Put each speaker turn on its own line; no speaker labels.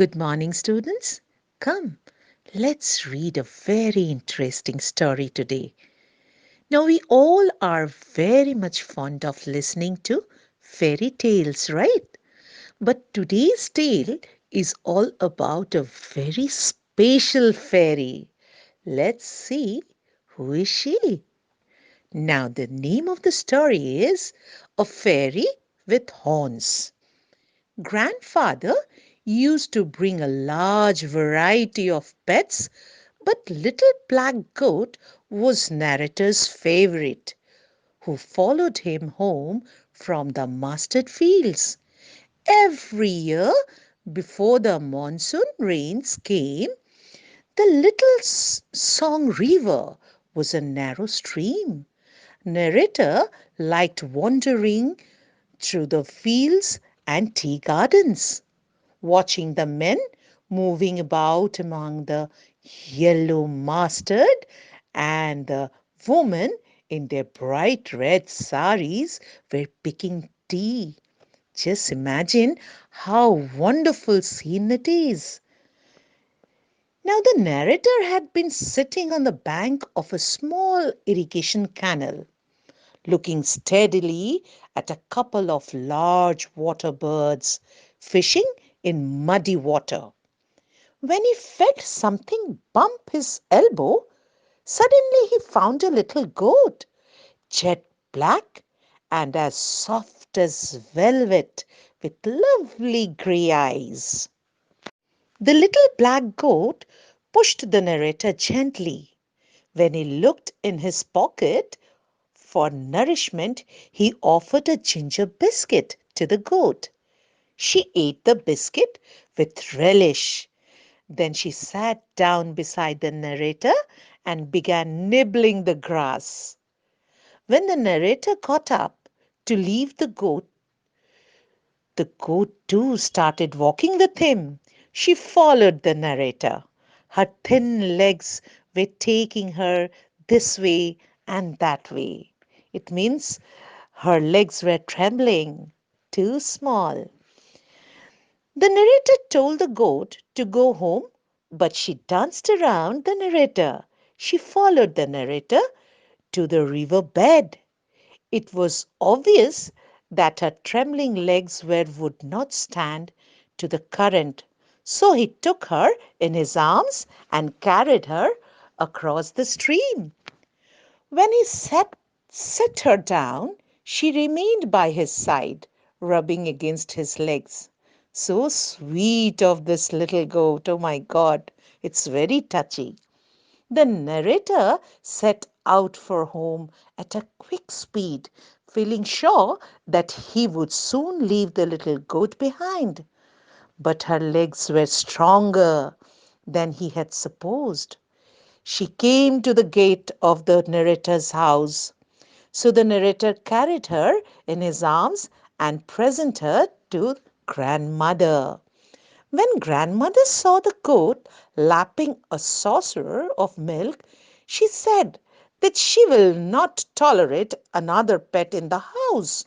Good morning, students. Come, let's read a very interesting story today. Now, we all are very much fond of listening to fairy tales, right? But today's tale is all about a very special fairy. Let's see, who is she? Now, the name of the story is A Fairy with Horns. Grandfather used to bring a large variety of pets, but Little Black Goat was narrator's favorite, who followed him home from the mustard fields. Every year, before the monsoon rains came, the little song river was a narrow stream. Narrator liked wandering through the fields and tea gardens, watching the men moving about among the yellow mustard and the women in their bright red saris were picking tea. Just imagine how wonderful scene it is. Now the narrator had been sitting on the bank of a small irrigation canal, looking steadily at a couple of large water birds fishing in muddy water. When he felt something bump his elbow, suddenly he found a little goat, jet black and as soft as velvet, with lovely grey eyes. The little black goat pushed the narrator gently. When he looked in his pocket for nourishment, he offered a ginger biscuit to the goat. She ate the biscuit with relish. Then she sat down beside the narrator and began nibbling the grass. When the narrator got up to leave the goat too started walking with him. She followed the narrator. Her thin legs were taking her this way and that way. It means her legs were trembling, too small. The narrator told the goat to go home, but she danced around the narrator. She followed the narrator to the river bed. It was obvious that her trembling legs would not stand to the current, so he took her in his arms and carried her across the stream. When he set her down, she remained by his side, rubbing against his legs. So sweet of this little goat, oh my God, it's very touchy. The narrator set out for home at a quick speed, feeling sure that he would soon leave the little goat behind. But her legs were stronger than he had supposed. She came to the gate of the narrator's house. So the narrator carried her in his arms and presented her to grandmother. When grandmother saw the goat lapping a saucer of milk, she said that she will not tolerate another pet in the house.